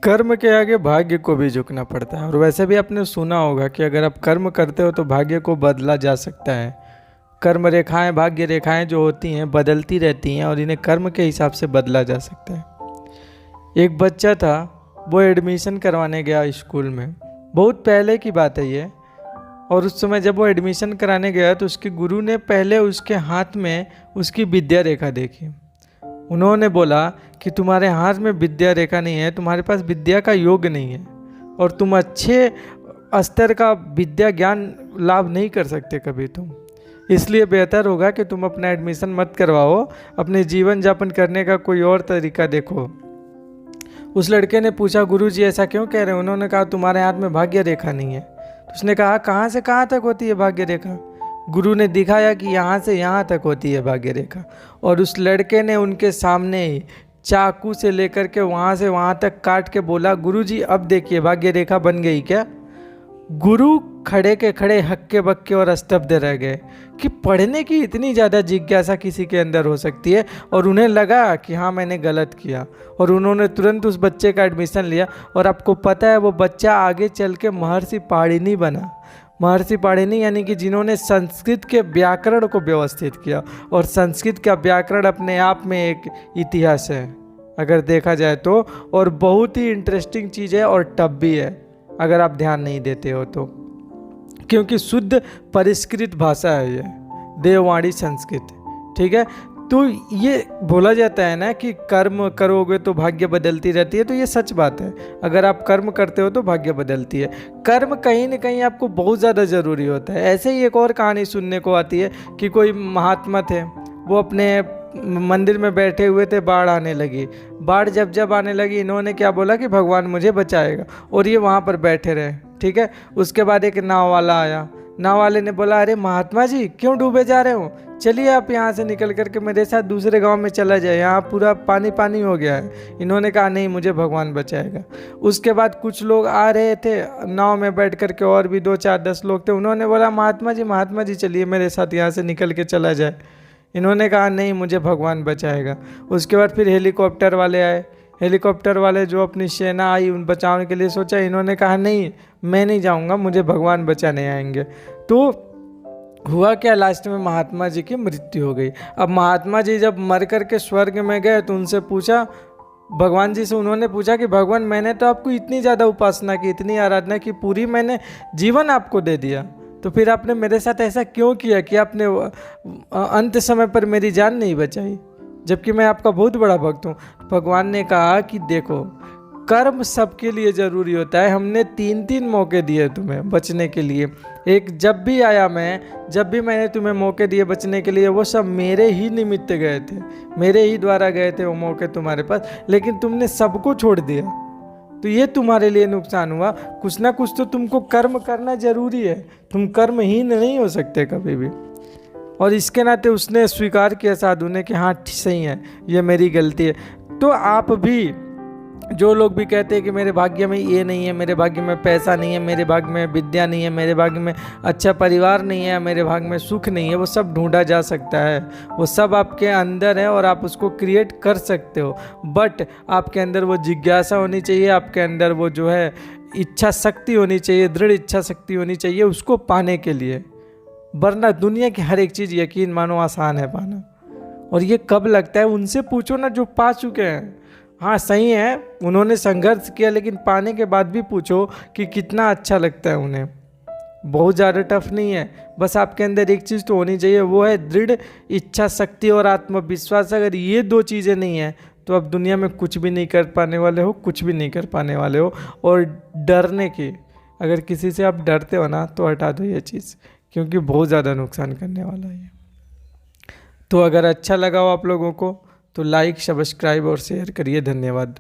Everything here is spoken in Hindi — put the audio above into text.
कर्म के आगे भाग्य को भी झुकना पड़ता है। और वैसे भी आपने सुना होगा कि अगर आप कर्म करते हो तो भाग्य को बदला जा सकता है। कर्म रेखाएं, भाग्य रेखाएं जो होती हैं बदलती रहती हैं और इन्हें कर्म के हिसाब से बदला जा सकता है। एक बच्चा था, वो एडमिशन करवाने गया स्कूल में। बहुत पहले की बात है ये। और उस समय जब वो एडमिशन कराने गया तो उसके गुरु ने पहले उसके हाथ में उसकी विद्या रेखा देखी। उन्होंने बोला कि तुम्हारे हाथ में विद्या रेखा नहीं है, तुम्हारे पास विद्या का योग नहीं है और तुम अच्छे स्तर का विद्या ज्ञान लाभ नहीं कर सकते कभी तुम। इसलिए बेहतर होगा कि तुम अपना एडमिशन मत करवाओ, अपने जीवन यापन करने का कोई और तरीका देखो। उस लड़के ने पूछा, गुरुजी ऐसा क्यों कह रहे हैं? उन्होंने कहा तुम्हारे हाथ में भाग्य रेखा नहीं है। तो उसने कहा कहाँ से कहाँ तक होती है भाग्य रेखा? गुरु ने दिखाया कि यहाँ से यहाँ तक होती है भाग्य रेखा। और उस लड़के ने उनके सामने ही चाकू से लेकर के वहाँ से वहाँ तक काट के बोला, गुरुजी अब देखिए भाग्य रेखा बन गई क्या? गुरु खड़े के खड़े हक्के बक्के और स्तब्ध रह गए कि पढ़ने की इतनी ज़्यादा जिज्ञासा किसी के अंदर हो सकती है। और उन्हें लगा कि हाँ मैंने गलत किया और उन्होंने तुरंत उस बच्चे का एडमिशन लिया। और आपको पता है वो बच्चा आगे चल के महर्षि पाणिनि बना। महर्षि पाणिनि यानी कि जिन्होंने संस्कृत के व्याकरण को व्यवस्थित किया। और संस्कृत का व्याकरण अपने आप में एक इतिहास है अगर देखा जाए तो, और बहुत ही इंटरेस्टिंग चीज़ है और टफ भी है अगर आप ध्यान नहीं देते हो तो, क्योंकि शुद्ध परिष्कृत भाषा है ये, देववाणी संस्कृत। ठीक है, तो ये बोला जाता है ना कि कर्म करोगे तो भाग्य बदलती रहती है, तो ये सच बात है। अगर आप कर्म करते हो तो भाग्य बदलती है। कर्म कहीं ना कहीं आपको बहुत ज़्यादा ज़रूरी होता है। ऐसे ही एक और कहानी सुनने को आती है कि कोई महात्मा थे, वो अपने मंदिर में बैठे हुए थे, बाढ़ आने लगी। बाढ़ जब आने लगी, इन्होंने क्या बोला कि भगवान मुझे बचाएगा, और ये वहाँ पर बैठे रहे। ठीक है, उसके बाद एक नाव वाला आया। नाव वाले ने बोला, अरे महात्मा जी क्यों डूबे जा रहे हो? चलिए आप यहाँ से निकल करके मेरे साथ दूसरे गांव में चला जाए, यहाँ पूरा पानी पानी हो गया है। इन्होंने कहा नहीं, मुझे भगवान बचाएगा। उसके बाद कुछ लोग आ रहे थे नाव में बैठ करके, और भी 2 4 10 लोग थे। उन्होंने बोला, महात्मा जी चलिए मेरे साथ यहाँ से निकल के चला जाए। इन्होंने कहा नहीं, मुझे भगवान बचाएगा। उसके बाद फिर हेलीकॉप्टर वाले आए। हेलीकॉप्टर वाले जो अपनी सेना आई उन बचाने के लिए सोचा, इन्होंने कहा नहीं मैं नहीं जाऊंगा, मुझे भगवान बचाने आएंगे। तो हुआ क्या, लास्ट में महात्मा जी की मृत्यु हो गई। अब महात्मा जी जब मर कर के स्वर्ग में गए तो उनसे पूछा, भगवान जी से उन्होंने पूछा कि भगवान मैंने तो आपको इतनी ज़्यादा उपासना की, इतनी आराधना की, पूरी मैंने जीवन आपको दे दिया, तो फिर आपने मेरे साथ ऐसा क्यों किया कि आपने अंत समय पर मेरी जान नहीं बचाई, जबकि मैं आपका बहुत बड़ा भक्त हूँ? भगवान ने कहा कि देखो कर्म सबके लिए ज़रूरी होता है। हमने 3 मौके दिए तुम्हें बचने के लिए। एक जब भी आया मैं, जब भी मैंने तुम्हें मौके दिए बचने के लिए, वो सब मेरे ही निमित्त गए थे, मेरे ही द्वारा गए थे वो मौके तुम्हारे पास, लेकिन तुमने सबको छोड़ दिया, तो ये तुम्हारे लिए नुकसान हुआ। कुछ ना कुछ तो तुमको कर्म करना जरूरी है, तुम कर्महीन नहीं हो सकते कभी भी। और इसके नाते उसने स्वीकार किया साधु ने कि हाँ सही है, ये मेरी गलती है। तो आप भी, जो लोग भी कहते हैं कि मेरे भाग्य में ये नहीं है, मेरे भाग्य में पैसा नहीं है, मेरे भाग्य में विद्या नहीं है, मेरे भाग्य में अच्छा परिवार नहीं है, मेरे भाग्य में सुख नहीं है, वो सब ढूंढा जा सकता है। वो सब आपके अंदर है और आप उसको क्रिएट कर सकते हो। बट आपके अंदर वो जिज्ञासा होनी चाहिए, आपके अंदर वो जो है इच्छा शक्ति होनी चाहिए, दृढ़ इच्छा शक्ति होनी चाहिए उसको पाने के लिए। वरना दुनिया की हर एक चीज़ यकीन मानो आसान है पाना, और ये कब लगता है उनसे पूछो ना जो पा चुके हैं। हाँ सही है, उन्होंने संघर्ष किया, लेकिन पाने के बाद भी पूछो कि कितना अच्छा लगता है उन्हें। बहुत ज़्यादा टफ नहीं है, बस आपके अंदर एक चीज़ तो होनी चाहिए, वो है दृढ़ इच्छा शक्ति और आत्मविश्वास। अगर ये 2 चीज़ें नहीं हैं तो आप दुनिया में कुछ भी नहीं कर पाने वाले हो, कुछ भी नहीं कर पाने वाले हो। और डरने की, अगर किसी से आप डरते हो ना तो हटा दो ये चीज़, क्योंकि बहुत ज़्यादा नुकसान करने वाला है। तो अगर अच्छा लगा हो आप लोगों को तो लाइक, सब्सक्राइब और शेयर करिए। धन्यवाद।